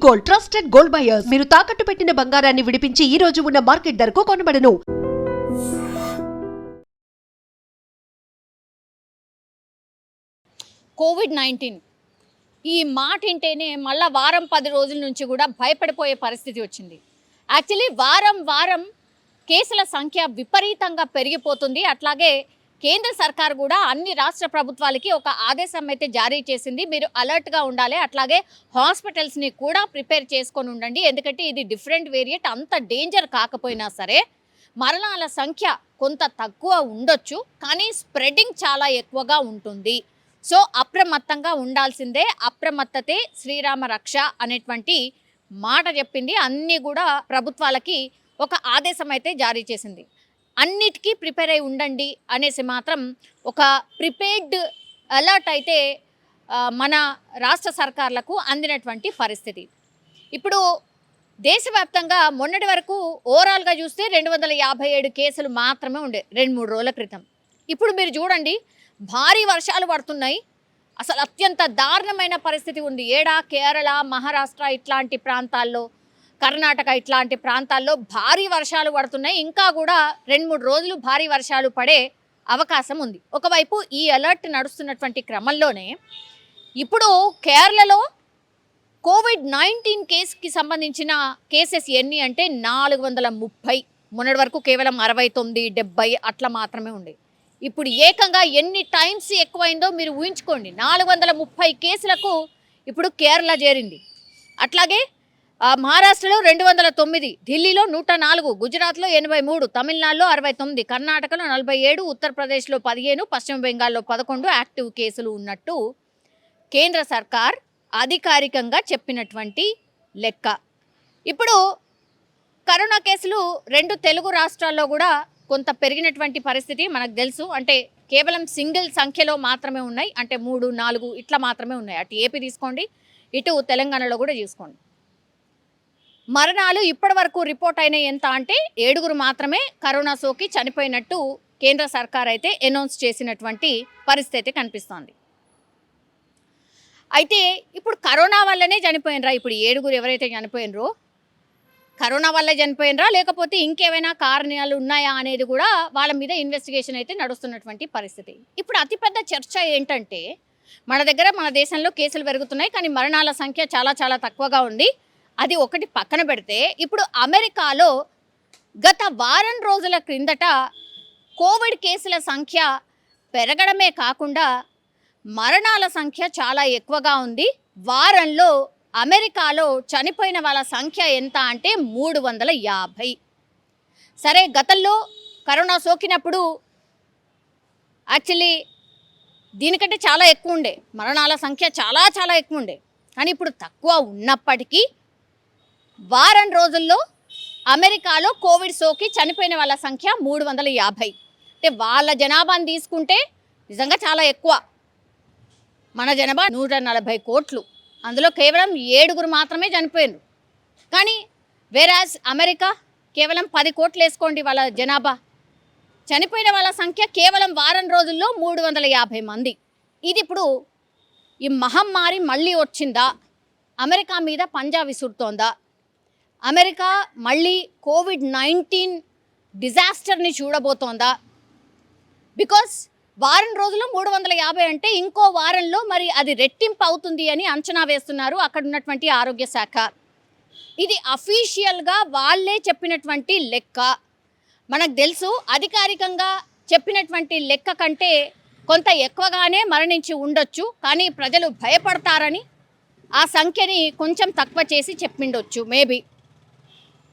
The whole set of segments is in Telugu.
Gold, trusted gold buyers. మీరు తాకట్టు పెట్టిన బంగారాన్ని విడిపించి ఈ రోజు ఉన్న మార్కెట్ ధరకు కొనబడను. కోవిడ్-19 ఈ మాట వింటేనే మళ్ళా వారం 10 రోజుల నుంచి కూడా భయపడిపోయే పరిస్థితి వచ్చింది. యాక్చువల్లీ వారం కేసుల సంఖ్య విపరీతంగా పెరిగిపోతుంది. అట్లాగే కేంద్ర సర్కార్ కూడా అన్ని రాష్ట్ర ప్రభుత్వాలకి ఒక ఆదేశం అయితే జారీ చేసింది. మీరు అలర్ట్గా ఉండాలి, అట్లాగే హాస్పిటల్స్ని కూడా ప్రిపేర్ చేసుకొని ఉండండి. ఎందుకంటే ఇది డిఫరెంట్ వేరియంట్, అంత డేంజర్ కాకపోయినా సరే మరణాల సంఖ్య కొంత తక్కువ ఉండొచ్చు, కానీ స్ప్రెడింగ్ చాలా ఎక్కువగా ఉంటుంది. సో అప్రమత్తంగా ఉండాల్సిందే. అప్రమత్తతే శ్రీరామ రక్ష అనేటువంటి మాట చెప్పింది. అన్నీ కూడా ప్రభుత్వాలకి ఒక ఆదేశం అయితే జారీ చేసింది. అన్నిటికీ ప్రిపేర్ అయి ఉండండి అనేసి మాత్రం ఒక ప్రిపేర్డ్ అలర్ట్ అయితే మన రాష్ట్ర సర్కార్లకు అందినటువంటి పరిస్థితి. ఇప్పుడు దేశవ్యాప్తంగా మొన్నటి వరకు ఓవరాల్గా చూస్తే 257 కేసులు మాత్రమే ఉండే 2-3 రోజుల క్రితం. ఇప్పుడు మీరు చూడండి, భారీ వర్షాలు పడుతున్నాయి. అసలు అత్యంత దారుణమైన పరిస్థితి ఉంది. కేరళ, మహారాష్ట్ర ఇట్లాంటి ప్రాంతాల్లో, కర్ణాటక ఇట్లాంటి ప్రాంతాల్లో భారీ వర్షాలు పడుతున్నాయి. ఇంకా కూడా 2-3 రోజులు భారీ వర్షాలు పడే అవకాశం ఉంది. ఒకవైపు ఈ అలర్ట్ నడుస్తున్నటువంటి క్రమంలోనే ఇప్పుడు కేరళలో కోవిడ్-19 కేసుకి సంబంధించిన కేసెస్ ఎన్ని అంటే 430. మొన్నటి వరకు కేవలం 69, 70 అట్లా మాత్రమే ఉండే. ఇప్పుడు ఏకంగా ఎన్ని టైమ్స్ ఎక్కువైందో మీరు ఊహించుకోండి. 430 కేసులకు ఇప్పుడు కేరళ చేరింది. అట్లాగే మహారాష్ట్రలో 209, ఢిల్లీలో 104, గుజరాత్లో 83, తమిళనాడులో 69, కర్ణాటకలో 47, ఉత్తరప్రదేశ్లో 15, పశ్చిమ బెంగాల్లో 11 యాక్టివ్ కేసులు ఉన్నట్టు కేంద్ర సర్కార్ అధికారికంగా చెప్పినటువంటి లెక్క. ఇప్పుడు కరోనా కేసులు 2 తెలుగు రాష్ట్రాల్లో కూడా కొంత పెరిగినటువంటి పరిస్థితి మనకు తెలుసు. అంటే కేవలం సింగిల్ సంఖ్యలో మాత్రమే ఉన్నాయి, అంటే 3, 4 ఇట్లా మాత్రమే ఉన్నాయి. అటు ఏపీ తీసుకోండి, ఇటు తెలంగాణలో కూడా చూసుకోండి. మరణాలు ఇప్పటి వరకు రిపోర్ట్ అయిన ఎంత అంటే 7 మాత్రమే కరోనా సోకి చనిపోయినట్టు కేంద్ర సర్కార్ అయితే అనౌన్స్ చేసినటువంటి పరిస్థితి కనిపిస్తోంది. అయితే ఇప్పుడు కరోనా వల్లనే చనిపోయినరా? ఇప్పుడు 7 ఎవరైతే చనిపోయినరో కరోనా వల్లే చనిపోయినరా, లేకపోతే ఇంకేమైనా కారణాలు ఉన్నాయా అనేది కూడా వాళ్ళ మీద ఇన్వెస్టిగేషన్ అయితే నడుస్తున్నటువంటి పరిస్థితి. ఇప్పుడు అతిపెద్ద చర్చ ఏంటంటే మన దేశంలో కేసులు పెరుగుతున్నాయి, కానీ మరణాల సంఖ్య చాలా చాలా తక్కువగా ఉంది. అది ఒకటి పక్కన పెడితే, ఇప్పుడు అమెరికాలో గత వారం రోజుల క్రిందట కోవిడ్ కేసుల సంఖ్య పెరగడమే కాకుండా మరణాల సంఖ్య చాలా ఎక్కువగా ఉంది. వారంలో అమెరికాలో చనిపోయిన వాళ్ళ సంఖ్య ఎంత అంటే 350. సరే, గతంలో కరోనా సోకినప్పుడు యాక్చువల్లీ దీనికంటే చాలా ఎక్కువ ఉండే, మరణాల సంఖ్య చాలా చాలా ఎక్కువ ఉండే. కానీ ఇప్పుడు తక్కువ ఉన్నప్పటికీ వారం రోజుల్లో అమెరికాలో కోవిడ్ సోకి చనిపోయిన వాళ్ళ సంఖ్య 350. అంటే వాళ్ళ జనాభాని తీసుకుంటే నిజంగా చాలా ఎక్కువ. మన జనాభా 140 కోట్లు, అందులో కేవలం 7 మాత్రమే చనిపోయినారు. కానీ వేరాజ్ అమెరికా కేవలం 10 కోట్లు వేసుకోండి వాళ్ళ జనాభా, చనిపోయిన వాళ్ళ సంఖ్య కేవలం వారం రోజుల్లో 350 మంది. ఇది ఇప్పుడు ఈ మహమ్మారి మళ్ళీ వచ్చిందా? అమెరికా మీద పంజా విసురుతోందా? అమెరికా మళ్ళీ కోవిడ్-19 డిజాస్టర్ని చూడబోతోందా? బికాస్ వారం రోజుల్లో 350 అంటే ఇంకో వారంలో మరి అది రెట్టింపు అవుతుంది అని అంచనా వేస్తున్నారు అక్కడ ఉన్నటువంటి ఆరోగ్య శాఖ. ఇది అఫీషియల్గా వాళ్ళే చెప్పినటువంటి లెక్క. మనకు తెలుసు, అధికారికంగా చెప్పినటువంటి లెక్క కంటే కొంత ఎక్కువగానే మరణించి ఉండొచ్చు, కానీ ప్రజలు భయపడతారని ఆ సంఖ్యని కొంచెం తక్కువ చేసి చెప్పిండొచ్చు.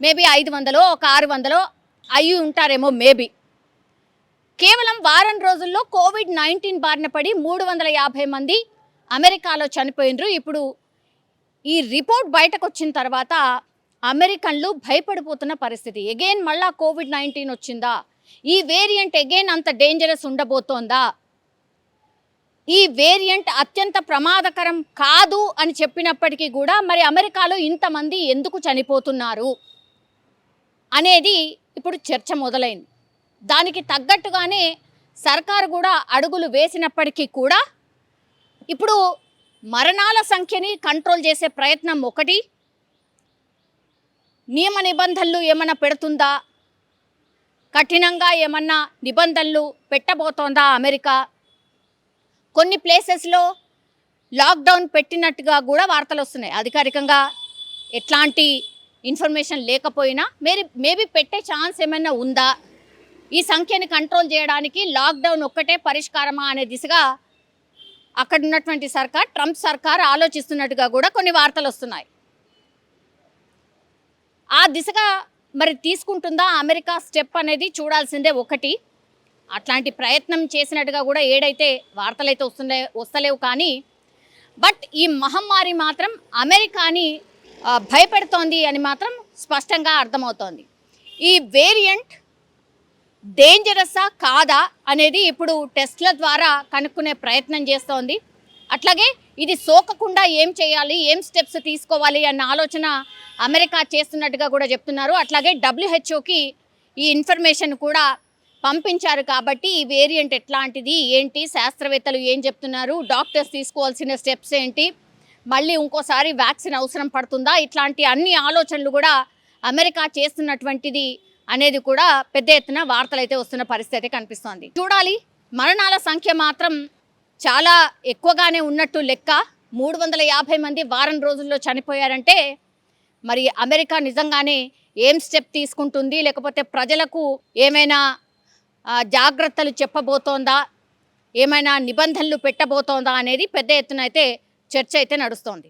మేబీ 500 ఒక 600 అయ్యి ఉంటారేమో మేబీ. కేవలం వారం రోజుల్లో కోవిడ్-19 బారిన పడి 350 మంది అమెరికాలో చనిపోయినరు. ఇప్పుడు ఈ రిపోర్ట్ బయటకు వచ్చిన తర్వాత అమెరికన్లు భయపడిపోతున్న పరిస్థితి. ఎగైన్ మళ్ళా కోవిడ్-19 వచ్చిందా? ఈ వేరియంట్ ఎగైన్ అంత డేంజరస్ ఉండబోతోందా? ఈ వేరియంట్ అత్యంత ప్రమాదకరం కాదు అని చెప్పినప్పటికీ కూడా మరి అమెరికాలో ఇంతమంది ఎందుకు చనిపోతున్నారు అనేది ఇప్పుడు చర్చ మొదలైంది. దానికి తగ్గట్టుగానే సర్కారు కూడా అడుగులు వేసినప్పటికీ కూడా ఇప్పుడు మరణాల సంఖ్యని కంట్రోల్ చేసే ప్రయత్నం ఒకటి, నియమ నిబంధనలు ఏమైనా పెడుతుందా, కఠినంగా ఏమన్నా నిబంధనలు పెట్టబోతోందా అమెరికా? కొన్ని ప్లేసెస్లో లాక్డౌన్ పెట్టినట్టుగా కూడా వార్తలు వస్తున్నాయి. అధికారికంగా ఎట్లాంటి ఇన్ఫర్మేషన్ లేకపోయినా మేబీ పెట్టే ఛాన్స్ ఏమైనా ఉందా, ఈ సంఖ్యని కంట్రోల్ చేయడానికి లాక్డౌన్ ఒక్కటే పరిష్కారమా అనే దిశగా అక్కడ ఉన్నటువంటి సర్కార్, ట్రంప్ సర్కార్ ఆలోచిస్తున్నట్టుగా కూడా కొన్ని వార్తలు వస్తున్నాయి. ఆ దిశగా మరి తీసుకుంటుందా అమెరికా స్టెప్ అనేది చూడాల్సిందే. ఒకటి అట్లాంటి ప్రయత్నం చేసినట్టుగా కూడా ఏడైతే వార్తలు అయితే వస్తలేవు, కానీ బట్ ఈ మహమ్మారి మాత్రం అమెరికాని భయపెడుతోంది అని మాత్రం స్పష్టంగా అర్థమవుతోంది. ఈ వేరియంట్ డేంజరస్సా కాదా అనేది ఇప్పుడు టెస్ట్ల ద్వారా కనుక్కునే ప్రయత్నం చేస్తోంది. అట్లాగే ఇది సోకకుండా ఏం చేయాలి, ఏం స్టెప్స్ తీసుకోవాలి అన్న ఆలోచన అమెరికా చేస్తున్నట్టుగా కూడా చెప్తున్నారు. అట్లాగే WHOకి ఈ ఇన్ఫర్మేషన్ కూడా పంపించారు. కాబట్టి ఈ వేరియంట్ ఎట్లాంటిది ఏంటి, శాస్త్రవేత్తలు ఏం చెప్తున్నారు, డాక్టర్స్ తీసుకోవాల్సిన స్టెప్స్ ఏంటి, మళ్ళీ ఇంకోసారి వ్యాక్సిన్ అవసరం పడుతుందా, ఇట్లాంటి అన్ని ఆలోచనలు కూడా అమెరికా చేస్తున్నటువంటిది అనేది కూడా పెద్ద ఎత్తున వార్తలు అయితే వస్తున్న పరిస్థితి కనిపిస్తోంది. చూడాలి. మరణాల సంఖ్య మాత్రం చాలా ఎక్కువగానే ఉన్నట్టు లెక్క. 350 మంది వారం రోజుల్లో చనిపోయారంటే మరి అమెరికా నిజంగానే ఏం స్టెప్ తీసుకుంటుంది, లేకపోతే ప్రజలకు ఏమైనా జాగ్రత్తలు చెప్పబోతోందా, ఏమైనా నిబంధనలు పెట్టబోతోందా అనేది పెద్ద ఎత్తున అయితే చర్చ అయితే నడుస్తోంది.